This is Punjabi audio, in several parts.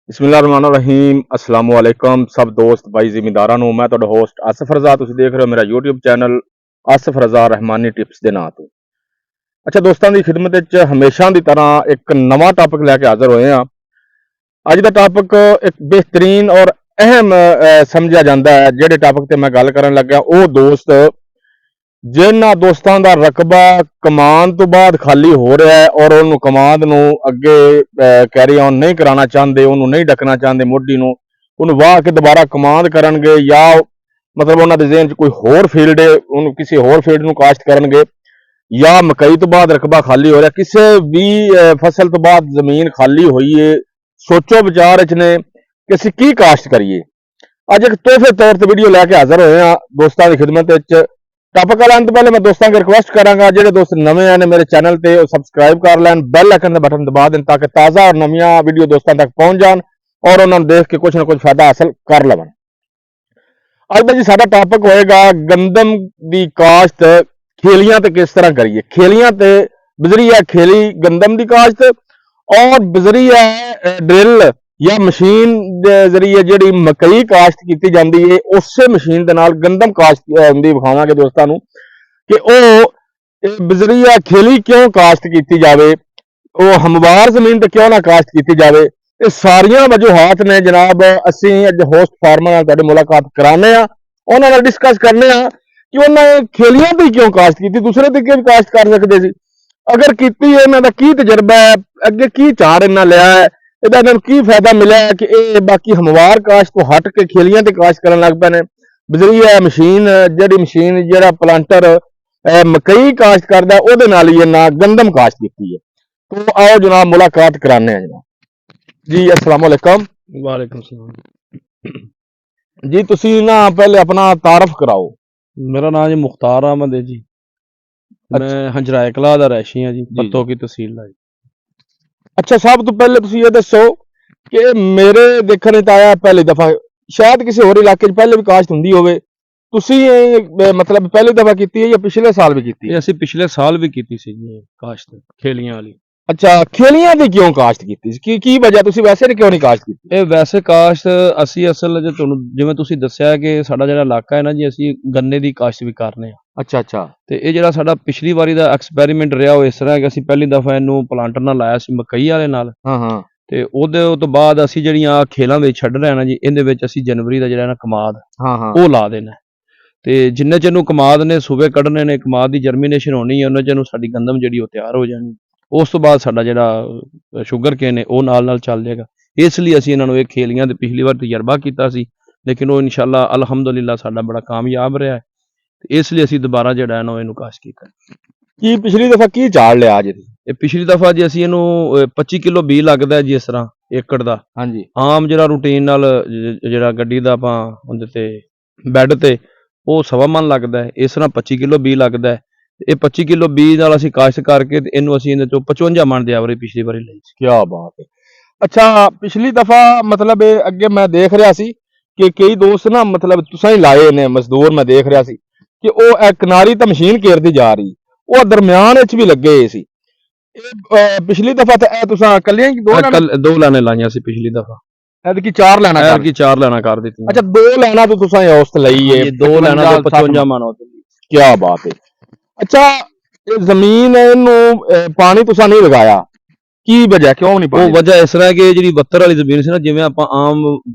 बिस्मिल्लाहिर्रहमानिर्रहीम अस्सलाम वालेकुम सब दोस्त भाई जिमीदारां नूं मैं तुहाडा होस्ट आसिफ रज़ा तुसीं देख रहे हो मेरा यूट्यूब चैनल आसिफ रज़ा रहमानी टिप्स दे नां तो। अच्छा दोस्तां दी खिदमत विच हमेशा दी तरह एक नवां टॉपिक लैके हाज़र होए हां। अज दा टॉपिक एक बेहतरीन और अहम समझिया जांदा है। जिहड़े टॉपिक ते मैं गल करन लग्या ओह दोस्त जिन्हां दोस्तां दा रकबा कमान तो बाद खाली हो रहा है और उन्होंने कमांद नूं अगे कैरी ऑन नहीं कराना चाहते, उन्होंने नहीं डकना चाहते मोढी नूं, उन्होंने वाह के दोबारा कमांद करनगे या मतलब उन्होंने ज़हन च कोई होर फील्ड है उन्होंने किसी होर फील्ड नूं काश्त करनगे या मकई तो बाद रकबा खाली हो रहा किसी भी फसल तो बाद जमीन खाली हुई है। सोचो विचार च ने कि असीं की काश्त करिए। अज एक तोहफे तौर पर वीडियो लैके हाज़र होए हां दोस्तां दी खिदमत विच। टॉपिक लाने तो पहले मैं दोस्तों को रिक्वेस्ट करांगा जो दोस्त नवे हैं मेरे चैनल पे सबसक्राइब कर लैन, बैल आइकन का बटन दबा दें ताकि ताज़ा और नविया वीडियो दोस्तों तक पहुँच जान और उन्होंने देख के कुछ ना कुछ फायदा हासिल कर लवन। अज भाई साडा टॉपिक होएगा गंदम की काश्त खेलियां ते किस तरह करिए। खेलियां ते बजरिया खेली गंदम की काश्त और बजरिया ड्रिल या मशीन के जरिए जी मकई काश्त की जाती है उस मशीन के नाल गंदम काश्त विखावांगे दोस्तों नूं कि वह बजरिया खेली क्यों काश्त की जाए, वो हमवार जमीन पर क्यों ना काश्त की जाए। ये सारिया वजूहात ने जनाब असीं अज होस्ट फार्मर नाल तुहाडी मुलाकात कराने उन्हां नाल डिस्कस करने कि उन्हें खेलियां पर क्यों काश्त की, दूसरे तरीके भी काश्त कर सकते सी। अगर की इन्हां दा की तजर्बा है, अगे की चार इन्हां लिया है, ਇਹਦਾ ਇਹਨਾਂ ਨੂੰ ਕੀ ਫਾਇਦਾ ਮਿਲਿਆ ਹੈ ਕਿ ਇਹ ਬਾਕੀ ਹਮਵਾਰ ਕਾਸ਼ਤ ਤੋਂ ਹਟ ਕੇ ਖੇਲੀਆਂ ਤੇ ਕਾਸ਼ਤ ਕਰਨ ਲੱਗ ਪਏ ਨੇ। ਬਜ਼ਰੀਆ ਮਸ਼ੀਨ ਜਿਹੜੀ ਮਸ਼ੀਨ ਜਿਹੜਾ ਪਲਾਂਟਰ ਮਕਈ ਕਾਸ਼ਤ ਕਰਦਾ ਉਹਦੇ ਨਾਲ ਹੀ ਇਹਨਾਂ ਗੰਦਮ ਕਾਸ਼ਤ ਕੀਤੀ ਹੈ। तो आओ जनाब मुलाकात कराने हैं जनाब जी। अस्सलाम वालेकुम। वालेकुम सलाम जी तुसी ना पहले अपना तारफ कराओ। मेरा नाम जी मुख्तार अहमद है जी। मैं हंजराए कला दा रैशी हां जी, पत्तो की तहसील दा जी। अच्छा सब तो पहले तुसी ये दसो कि मेरे देखने च आया पहली दफा, शायद किसी होर इलाके च पहले भी काश्त हुंदी होवे, तुसी मतलब पहली दफा कीती है या पिछले साल भी कीती है? ਅਸੀਂ ਪਿਛਲੇ ਸਾਲ ਵੀ ਕੀਤੀ ਸੀ ਜੀ ਕਾਸ਼ਤ ਖੇਲੀਆਂ ਵਾਲੀ। अच्छा खेलियां दी क्यों काश्त की? की वजह तुसी वैसे क्यों नहीं काश्त की? ਇਹ ਵੈਸੇ ਕਾਸ਼ਤ ਅਸੀਂ ਅਸਲ ਜੇ ਤੁਹਾਨੂੰ ਜਿਵੇਂ ਤੁਸੀਂ ਦੱਸਿਆ ਕਿ ਸਾਡਾ ਜਿਹੜਾ ਇਲਾਕਾ ਹੈ ਨਾ ਜੀ ਅਸੀਂ ਗੰਨੇ ਦੀ ਕਾਸ਼ਤ ਵੀ ਕਰਨੇ ਆ। अच्छा अच्छा ਤੇ ਇਹ ਜਿਹੜਾ ਸਾਡਾ ਪਿਛਲੀ ਵਾਰੀ ਦਾ ਐਕਸਪੈਰੀਮੈਂਟ ਰਿਹਾ ਉਹ ਇਸ ਤਰ੍ਹਾਂ ਹੈ ਕਿ ਅਸੀਂ ਪਹਿਲੀ ਦਫਾ ਇਹਨੂੰ ਪਲਾਂਟਰ ਨਾਲ ਲਾਇਆ ਸੀ ਮਕਈ ਵਾਲੇ ਨਾਲ। हाँ हाँ ਤੇ ਉਹਦੇ ਤੋਂ ਬਾਅਦ ਅਸੀਂ ਜਿਹੜੀਆਂ ਖੇਲਾਂ ਵਿੱਚ ਛੱਡ ਰਹੇ ਨਾ ਜੀ ਇਹਦੇ ਵਿੱਚ ਅਸੀਂ ਜਨਵਰੀ ਦਾ ਜਿਹੜਾ ਨਾ ਕਮਾਦ हाँ हाँ ਉਹ ਲਾ ਦੇਣਾ। ਤੇ ਜਿੰਨੇ ਚਿਰ ਨੂੰ ਕਮਾਦ ਨੇ ਸੂਬੇ ਕੱਢਣੇ ਨੇ, ਕਮਾਦ ਦੀ ਜਰਮੀਨੇਸ਼ਨ ਹੋਣੀ ਹੈ, ਉਹਨਾਂ ਚਿਰ ਨੂੰ ਸਾਡੀ ਗੰਦਮ ਜਿਹੜੀ ਉਹ ਤਿਆਰ ਹੋ ਜਾਣੀ। ਉਸ ਤੋਂ ਬਾਅਦ ਸਾਡਾ ਜਿਹੜਾ ਸ਼ੂਗਰ ਕੇਨ ਹੈ ਉਹ ਨਾਲ ਚੱਲ ਜਾਏਗਾ। ਇਸ ਲਈ ਅਸੀਂ ਇਹਨਾਂ ਨੂੰ ਇਹ ਖੇਲੀਆਂ ਤੇ ਪਿਛਲੀ ਵਾਰ ਤਜਰਬਾ ਕੀਤਾ ਸੀ, ਲੇਕਿਨ ਉਹ ਇਨਸ਼ਾਅੱਲਾ ਅਲਹਮਦੁਲਿਲਾ ਸਾਡਾ ਬੜਾ ਕਾਮਯਾਬ ਰਿਹਾ ਹੈ। ਇਸ ਲਈ ਅਸੀਂ ਦੁਬਾਰਾ ਜਿਹੜਾ ਹੈ ਨਾ ਇਹਨੂੰ ਕਾਸ਼ ਕੀਤਾ। की पिछली दफा की चाड़ लिया आज? ਇਹ ਪਿਛਲੀ ਦਫਾ ਜੀ ਅਸੀਂ ਇਹਨੂੰ 25 ਕਿਲੋ ਬੀ ਲੱਗਦਾ ਜੀ ਇਸ ਤਰ੍ਹਾਂ ਏਕੜ ਦਾ। हाँ जी ਆਮ ਜਿਹੜਾ ਰੂਟੀਨ ਨਾਲ ਜਿਹੜਾ ਗੱਡੀ ਦਾ ਆਪਾਂ ਉਹਦੇ ਤੇ ਬੈੱਡ ਤੇ ਉਹ 1.25 ਮਣ ਲੱਗਦਾ ਹੈ, ਇਸ ਤਰ੍ਹਾਂ 25 ਕਿਲੋ ਬੀ ਲੱਗਦਾ ਹੈ। ਇਹ 25 ਕਿਲੋ ਬੀ ਨਾਲ ਅਸੀਂ ਕਾਸ਼ਤ ਕਰਕੇ ਤੇ ਇਹਨੂੰ ਅਸੀਂ ਇਹਦੇ ਚੋਂ 55 ਮਣ ਦੀ ਐਵਰੇਜ ਪਿਛਲੀ ਵਾਰੀ ਲਈ ਸੀ। क्या बात है। अच्छा पिछली दफा मतलब अगे मैं देख रहा सी कि कई दोस्त ना मतलब तुसां ही लाए ने मजदूर, मैं देख रहा सी कि वो किनारी तो मशीन घेरती जा रही, वो दरम्यान च भी लगे सी। पिछली दफा तो तुसां कल्लियां ही दो लाने लाइयां सी पिछली दफा, ऐतकी चार लाना कर की 4 लाना कर दी। अच्छा दो लाना तो तुसां औसत लई है, 2 लाना तो 55 मण होती। क्या बात है। अच्छा ये जमीन इनू पानी तुसां नहीं लगाया, की वजह क्यों नहीं ਉਹ पानी? ਵਜ੍ਹਾ ਇਸ ਤਰ੍ਹਾਂ ਕਿ ਜਿਹੜੀ 72 ਵਾਲੀ ਜ਼ਮੀਨ ਸੀ ਨਾ, ਜਿਵੇਂ ਆਪਾਂ ਆਮ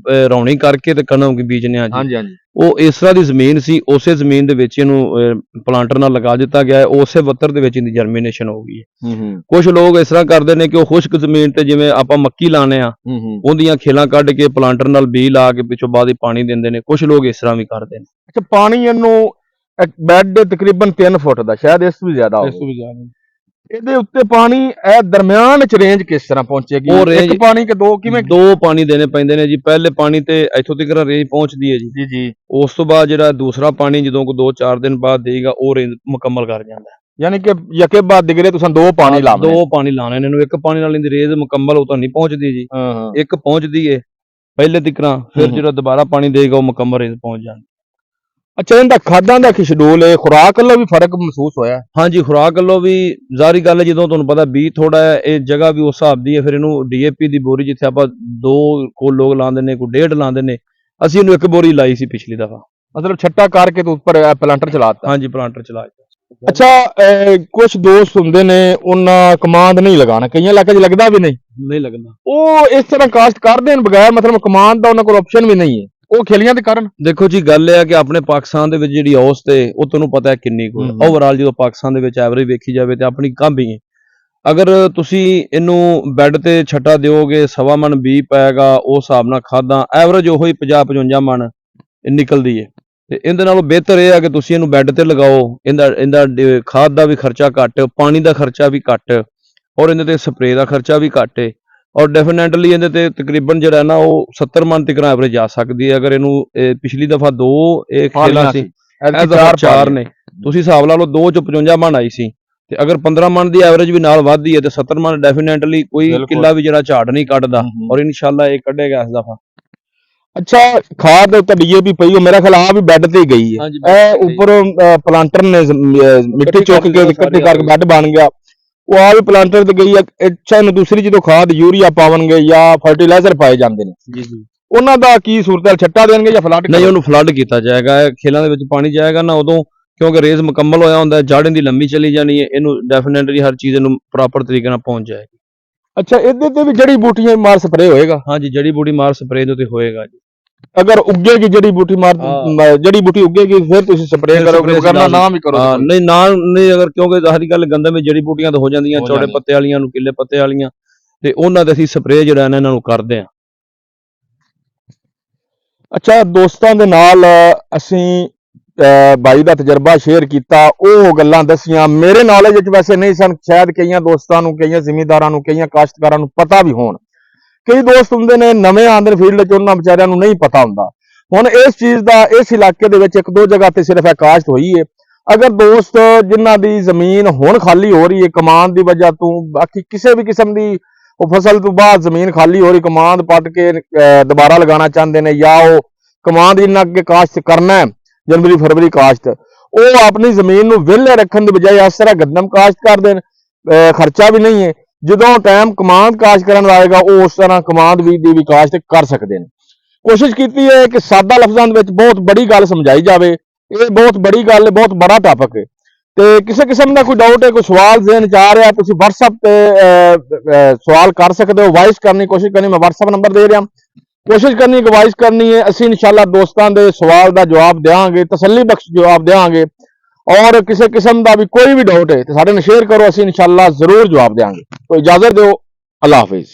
ਰੌਣੀ ਕਰਕੇ ਤੇ ਕਣਕ ਬੀਜਨੇ ਆ हाँ ਜੀ, जी हाँ जी ਉਹ ਇਸ ਤਰ੍ਹਾਂ ਦੀ ਜ਼ਮੀਨ ਸੀ। ਉਸੇ ਜ਼ਮੀਨ ਦੇ ਵਿੱਚ ਇਹਨੂੰ ਪਲਾਂਟਰ ਨਾਲ ਲਗਾ ਦਿੱਤਾ ਗਿਆ ਹੈ, ਉਸੇ 72 ਦੇ ਵਿੱਚ ਇਹਦੀ ਜਰਮੀਨੇਸ਼ਨ ਹੋ ਗਈ ਹੈ। ਕੁਝ ਲੋਕ ਇਸ ਤਰ੍ਹਾਂ ਕਰਦੇ ਨੇ ਕਿ ਉਹ ਖੁਸ਼ਕ ਜ਼ਮੀਨ ਤੇ ਜਿਵੇਂ ਆਪਾਂ ਮੱਕੀ ਲਾਣੇ ਆ ਉਹਦੀਆਂ ਖੇਲਾਂ ਕੱਢ ਕੇ ਪਲਾਂਟਰ ਨਾਲ ਬੀ ਲਾ ਕੇ ਪਿੱਛੋਂ ਬਾਅਦ ਹੀ ਪਾਣੀ ਦਿੰਦੇ ਨੇ। ਕੁਝ ਲੋਕ ਇਸ ਤਰ੍ਹਾਂ ਵੀ ਕਰਦੇ ਨੇ। अच्छा पानी इनू बैड तकरीबन 3 फुट का, शायद इस भी ज्यादा ਇਸ ਤੋਂ ਵੀ ਜ਼ਿਆਦਾ ਇਹਦੇ ਉੱਤੇ ਪਾਣੀ ਇਹ ਦਰਮਿਆਨ ਚ ਰੇਂਜ ਕਿਸ ਤਰ੍ਹਾਂ ਪਹੁੰਚੇਗੀ? ਉਹ range- ਇੱਕ ਪਾਣੀ ਕੇ ਦੋ ਕਿਵੇਂ? 2 ਪਾਣੀ ਦੇਣੇ ਪੈਂਦੇ ਨੇ ਜੀ। ਪਹਿਲੇ ਪਾਣੀ ਤੇ ਇੱਥੋਂ ਤੱਕ ਰੇਂਜ ਪਹੁੰਚਦੀ ਹੈ ਜੀ। ਜੀ ਜੀ ਉਸ ਤੋਂ ਬਾਅਦ ਜਿਹੜਾ ਦੂਸਰਾ ਪਾਣੀ ਜਦੋਂ ਕੋ 2-4 ਦਿਨ ਬਾਅਦ ਦੇਗਾ ਉਹ ਰੇਂਜ ਮੁਕੰਮਲ ਕਰ ਜਾਂਦਾ ਹੈ। ਯਾਨੀ ਕਿ ਯਕੇ ਬਾਅਦ ਦਿਗਰੇ ਤੁਸੀਂ ਦੋ ਪਾਣੀ ਲਾਵਣੇ। 2 ਪਾਣੀ ਲਾਣੇ ਨੇ ਇਹਨੂੰ। ਇੱਕ ਪਾਣੀ ਨਾਲ ਇਹਦੀ ਰੇਂਜ ਮੁਕੰਮਲ ਉਹ ਤਾਂ ਨਹੀਂ ਪਹੁੰਚਦੀ ਜੀ। ਹਾਂ ਹਾਂ ਇੱਕ ਪਹੁੰਚਦੀ ਏ ਪਹਿਲੇ ਤਿਕਰਾਂ, ਫਿਰ ਜਿਹੜਾ ਦੁਬਾਰਾ ਪਾਣੀ ਦੇਗਾ ਉਹ ਮੁਕੰਮਲ ਰੇਂਜ ਪਹੁੰਚ ਜਾਂਦੀ। ਅੱਛਾ, ਇਹਦਾ ਖਾਦਾਂ ਦਾ ਕੀ ਸ਼ਡਿਊਲ ਹੈ, ਖੁਰਾਕ ਵੱਲੋਂ ਵੀ ਫਰਕ ਮਹਿਸੂਸ ਹੋਇਆ? ਹਾਂਜੀ, ਖੁਰਾਕ ਵੱਲੋਂ ਵੀ ਜ਼ਾਹਰੀ ਗੱਲ ਹੈ, ਜਦੋਂ ਤੁਹਾਨੂੰ ਪਤਾ ਬੀਜ ਥੋੜਾ ਹੈ, ਇਹ ਜਗ੍ਹਾ ਵੀ ਉਸ ਹਿਸਾਬ ਦੀ ਹੈ, ਫਿਰ ਇਹਨੂੰ ਡੀਏਪੀ ਦੀ ਬੋਰੀ ਜਿੱਥੇ ਆਪਾਂ 2 ਕੋ ਲੋਕ ਲਾਉਂਦੇ ਨੇ, ਕੋਈ 1.5 ਲਾਉਂਦੇ ਨੇ, ਅਸੀਂ ਇਹਨੂੰ 1 ਬੋਰੀ ਲਾਈ ਸੀ ਪਿਛਲੀ ਦਫਾ। ਮਤਲਬ ਛੱਟਾ ਕਰਕੇ ਤੇ ਉੱਪਰ ਪਲਾਂਟਰ ਚਲਾਤਾ। ਹਾਂਜੀ, ਪਲਾਂਟਰ ਚਲਾ ਦਿੱਤਾ। ਅੱਛਾ, ਕੁਝ ਦੋਸਤ ਹੁੰਦੇ ਨੇ ਉਹਨਾਂ ਕਮਾਂਦ ਨਹੀਂ ਲਗਾਉਣਾ, ਕਈਆਂ ਇਲਾਕੇ 'ਚ ਲੱਗਦਾ ਵੀ ਨਹੀਂ, ਨਹੀਂ ਲੱਗਦਾ। ਉਹ ਇਸ ਤਰ੍ਹਾਂ ਕਾਸ਼ਤ ਕਰਦੇ ਨੇ ਬਗੈਰ ਮਤਲਬ ਕਮਾਂਦ ਦਾ, ਉਹਨਾਂ ਕੋਲ ਆਪਸ਼ਨ ਵੀ ਨਹੀਂ ਹੈ, ਉਹ ਖੇਲੀਆਂ ਦੇ ਕਾਰਨ। ਦੇਖੋ ਜੀ, ਗੱਲ ਇਹ ਹੈ ਕਿ ਆਪਣੇ ਪਾਕਿਸਤਾਨ ਦੇ ਵਿੱਚ ਜਿਹੜੀ ਔਸਤ ਹੈ ਉਹ ਤੁਹਾਨੂੰ ਪਤਾ ਹੈ ਕਿੰਨੀ ਕੁ ਹੂੰ। ਓਵਰਆਲ ਜਦੋਂ ਪਾਕਿਸਤਾਨ ਦੇ ਵਿੱਚ ਐਵਰੇਜ ਵੇਖੀ ਜਾਵੇ ਤੇ ਆਪਣੀ ਕਮ ਹੀ ਹੈ। ਅਗਰ ਤੁਸੀਂ ਇਹਨੂੰ ਬੈੱਡ ਤੇ ਛੱਟਾ ਦਿਓਗੇ, 1.25 ਮਣ ਬੀ ਪਏਗਾ, ਉਸ ਹਿਸਾਬ ਨਾਲ ਖਾਦਾਂ ਐਵਰੇਜ ਉਹੀ 50-55 ਮਣ ਨਿਕਲਦੀ ਹੈ। ਤੇ ਇਹਦੇ ਨਾਲੋਂ ਬਿਹਤਰ ਇਹ ਹੈ ਕਿ ਤੁਸੀਂ ਇਹਨੂੰ ਬੈੱਡ ਤੇ ਲਗਾਓ, ਇਹਦਾ ਖਾਦ ਦਾ ਵੀ ਖਰਚਾ ਘੱਟ, ਪਾਣੀ ਦਾ ਖਰਚਾ ਵੀ ਘੱਟ, ਔਰ ਇਹਦੇ ਤੇ ਸਪਰੇਅ ਦਾ ਖਰਚਾ ਵੀ ਘੱਟ ਹੈ, ਔਰ ਡੈਫੀਨੇਟਲੀ ਇਹਦੇ ਤੇ ਤਕਰੀਬਨ ਜਿਹੜਾ ਨਾ ਉਹ 70 ਮਣ ਤੱਕ ਐਵਰੇਜ ਜਾ ਸਕਦੀ ਹੈ। ਅਗਰ ਇਹਨੂੰ ਪਿਛਲੀ ਦਫਾ 2 ਖੇਲਾਂ ਸੀ, ਇਹ ਦਫਾ 4 ਨੇ, ਤੁਸੀਂ ਹਿਸਾਬ ਲਾ ਲਓ 2 ਚ 55 ਮਣ ਆਈ ਸੀ, ਤੇ ਅਗਰ 15 ਮਣ ਦੀ ਐਵਰੇਜ ਵੀ ਨਾਲ ਵੱਧਦੀ ਹੈ ਤੇ 70 ਮਣ ਡੈਫੀਨੇਟਲੀ ਕੋਈ ਕਿੱਲਾ ਵੀ ਜਿਹੜਾ ਝਾੜ ਨਹੀਂ ਕੱਢਦਾ, ਔਰ ਇਨਸ਼ਾਅੱਲਾ ਇਹ ਕੱਢੇਗਾ ਇਸ ਦਫਾ। ਅੱਛਾ, ਖਾਦ ਤਾਂ ਡੀਏਪੀ ਪਈ ਉਹ ਮੇਰਾ ਖਿਆਲ ਆ ਵੀ ਬੈੱਡ ਤੇ ਹੀ ਗਈ ਹੈ, ਇਹ ਉੱਪਰ ਪਲਾਂਟਰ ਨੇ ਮਿੱਟੀ ਚੁੱਕ ਕੇ ਇਕੱਠੀ ਕਰਕੇ ਬੈੱਡ ਬਣ ਗਿਆ, ਉਹ ਆ ਵੀ ਪਲਾਂਟਰ ਤੇ ਗਈ ਹੈ। ਅੱਛਾ, ਇਹਨੂੰ ਦੂਸਰੀ ਜਦੋਂ ਖਾਦ ਯੂਰੀਆ ਪਾਵਣਗੇ ਜਾਂ ਫਰਟੀਲਾਈਜ਼ਰ ਪਾਏ ਜਾਂਦੇ ਨੇ, ਜੀ ਜੀ, ਉਹਨਾਂ ਦਾ ਕੀ ਸੂਰਤ ਹੈ, ਛੱਟਾ ਦੇਣਗੇ ਜਾਂ ਫਲੱਡ? ਨਹੀਂ, ਉਹਨੂੰ ਫਲੱਡ ਕੀਤਾ ਜਾਏਗਾ। ਇਹ ਖੇਲਾਂ ਦੇ ਵਿੱਚ ਪਾਣੀ ਜਾਏਗਾ ਨਾ ਉਦੋਂ, ਕਿਉਂਕਿ ਰੇਜ਼ ਮੁਕੰਮਲ ਹੋਇਆ ਹੁੰਦਾ, ਜੜ ਇਹਦੀ ਲੰਮੀ ਚਲੀ ਜਾਣੀ ਹੈ, ਇਹਨੂੰ ਡੈਫੀਨੇਟਲੀ ਹਰ ਚੀਜ਼ ਇਹਨੂੰ ਪ੍ਰੋਪਰ ਤਰੀਕੇ ਨਾਲ ਪਹੁੰਚ ਜਾਏਗੀ। ਅੱਛਾ, ਇਹਦੇ ਤੇ ਵੀ ਜੜੀ ਬੂਟੀਆਂ ਮਾਰ ਸਪਰੇ ਹੋਏਗਾ? ਹਾਂਜੀ, ਜੜੀ ਬੂਟੀ ਮਾਰ ਸਪਰੇਅ ਦੇ ਉੱਤੇ ਹੋਏਗਾ ਜੀ। ਅਗਰ ਉੱਗੇਗੀ ਜੜੀ ਬੂਟੀ ਜੜੀ ਬੂਟੀ ਉੱਗੇਗੀ ਫਿਰ ਤੁਸੀਂ ਸਪਰੇਅ ਕਰੋਗੇ, ਕਰਨਾ ਨਾ ਵੀ ਕਰੋ? ਨਹੀਂ, ਨਾ ਨਹੀਂ, ਅਗਰ ਕਿਉਂਕਿ ਜ਼ਾਹਰੀ ਗੱਲ ਗੰਦਮ ਵਿੱਚ ਜੜੀ ਬੂਟੀਆਂ ਤਾਂ ਹੋ ਜਾਂਦੀਆਂ, ਚੌੜੇ ਪੱਤੇ ਵਾਲੀਆਂ ਨੂੰ, ਕਿੱਲੇ ਪੱਤੇ ਵਾਲੀਆਂ, ਤੇ ਉਹਨਾਂ ਦੇ ਅਸੀਂ ਸਪਰੇਅ ਜਿਹੜਾ ਇਹਨਾਂ ਨੂੰ ਕਰਦੇ ਹਾਂ। ਅੱਛਾ, ਦੋਸਤਾਂ ਦੇ ਨਾਲ ਅਸੀਂ ਬਾਈ ਦਾ ਤਜਰਬਾ ਸ਼ੇਅਰ ਕੀਤਾ, ਉਹ ਗੱਲਾਂ ਦੱਸੀਆਂ ਮੇਰੇ ਨੌਲੇਜ ਵਿੱਚ ਵੈਸੇ ਨਹੀਂ ਸਨ, ਸ਼ਾਇਦ ਕਈਆਂ ਦੋਸਤਾਂ ਨੂੰ, ਕਈਆਂ ਜ਼ਿਮੀਂਦਾਰਾਂ ਨੂੰ, ਕਈਆਂ ਕਾਸ਼ਤਕਾਰਾਂ ਨੂੰ ਪਤਾ ਵੀ ਹੋਣ। ਕਈ ਦੋਸਤ ਹੁੰਦੇ ਨੇ ਨਵੇਂ ਆਂਦੇ ਨੇ ਫੀਲਡ 'ਚ, ਉਹਨਾਂ ਵਿਚਾਰਿਆਂ ਨੂੰ ਨਹੀਂ ਪਤਾ ਹੁੰਦਾ। ਹੁਣ ਇਸ ਚੀਜ਼ ਦਾ ਇਸ ਇਲਾਕੇ ਦੇ ਵਿੱਚ 1-2 ਜਗ੍ਹਾ ਤੇ ਸਿਰਫ ਕਾਸ਼ਤ ਹੋਈ ਹੈ। ਅਗਰ ਦੋਸਤ ਜਿਨ੍ਹਾਂ ਦੀ ਜ਼ਮੀਨ ਹੁਣ ਖਾਲੀ ਹੋ ਰਹੀ ਹੈ ਕਮਾਂਦ ਦੀ ਵਜ੍ਹਾ ਤੋਂ, ਬਾਕੀ ਕਿਸੇ ਵੀ ਕਿਸਮ ਦੀ ਉਹ ਫਸਲ ਤੋਂ ਬਾਅਦ ਜ਼ਮੀਨ ਖਾਲੀ ਹੋ ਰਹੀ, ਕਮਾਂਦ ਪੱਟ ਕੇ ਦੁਬਾਰਾ ਲਗਾਉਣਾ ਚਾਹੁੰਦੇ ਨੇ, ਜਾਂ ਉਹ ਕਮਾਂਦ ਜਿੰਨਾ ਅੱਗੇ ਕਾਸ਼ਤ ਕਰਨਾ ਹੈ ਜਨਵਰੀ ਫਰਵਰੀ ਕਾਸ਼ਤ, ਉਹ ਆਪਣੀ ਜ਼ਮੀਨ ਨੂੰ ਵਿਹਲੇ ਰੱਖਣ ਦੀ ਬਜਾਏ ਇਸ ਤਰ੍ਹਾਂ ਗੰਦਮ ਕਾਸ਼ਤ ਕਰ ਦੇਣ, ਖਰਚਾ ਵੀ ਨਹੀਂ ਹੈ। ਜਦੋਂ ਟਾਈਮ ਕਮਾਂਦ ਕਾਸ਼ਤ ਕਰਨ ਦਾ ਆਏਗਾ ਉਹ ਉਸ ਤਰ੍ਹਾਂ ਕਮਾਂਦ ਵੀ ਦੀ ਵੀ ਕਾਸ਼ਤ ਕਰ ਸਕਦੇ ਨੇ। ਕੋਸ਼ਿਸ਼ ਕੀਤੀ ਹੈ ਕਿ ਸਾਦਾ ਲਫ਼ਜ਼ਾਂ ਦੇ ਵਿੱਚ ਬਹੁਤ ਬੜੀ ਗੱਲ ਸਮਝਾਈ ਜਾਵੇ, ਇਹ ਬਹੁਤ ਬੜੀ ਗੱਲ ਹੈ, ਬਹੁਤ ਬੜਾ ਟਾਪਕ ਹੈ। ਤੇ ਕਿਸੇ ਕਿਸਮ ਦਾ ਕੋਈ ਡਾਊਟ ਹੈ, ਕੋਈ ਸਵਾਲ ਜ਼ਿਹਨ 'ਚ ਆ ਰਿਹਾ, ਤੁਸੀਂ WhatsApp ਤੇ ਸਵਾਲ ਕਰ ਸਕਦੇ ਹੋ, ਵਾਇਸ ਕਰਨੀ ਕੋਸ਼ਿਸ਼ ਕਰਨੀ, ਮੈਂ WhatsApp ਨੰਬਰ ਦੇ ਰਿਹਾ, ਕੋਸ਼ਿਸ਼ ਕਰਨੀ ਕਿ ਵਾਇਸ ਕਰਨੀ ਹੈ। ਅਸੀਂ ਇਨਸ਼ਾਅੱਲਾ ਦੋਸਤਾਂ ਦੇ ਸਵਾਲ ਦਾ ਜਵਾਬ ਦੇਵਾਂਗੇ, ਤਸੱਲੀ ਬਖਸ਼ ਜਵਾਬ ਦੇਵਾਂਗੇ, ਔਰ ਕਿਸੇ ਕਿਸਮ ਦਾ ਵੀ ਕੋਈ ਵੀ ਡਾਊਟ ਹੈ ਤੇ ਸਾਡੇ ਨਾਲ ਸ਼ੇਅਰ ਕਰੋ, ਅਸੀਂ ਇਨਸ਼ਾਅੱਲਾ ਜ਼ਰੂਰ ਜਵਾਬ ਦੇਵਾਂਗੇ। तो इजाजत दो, अल्लाह हाफिज।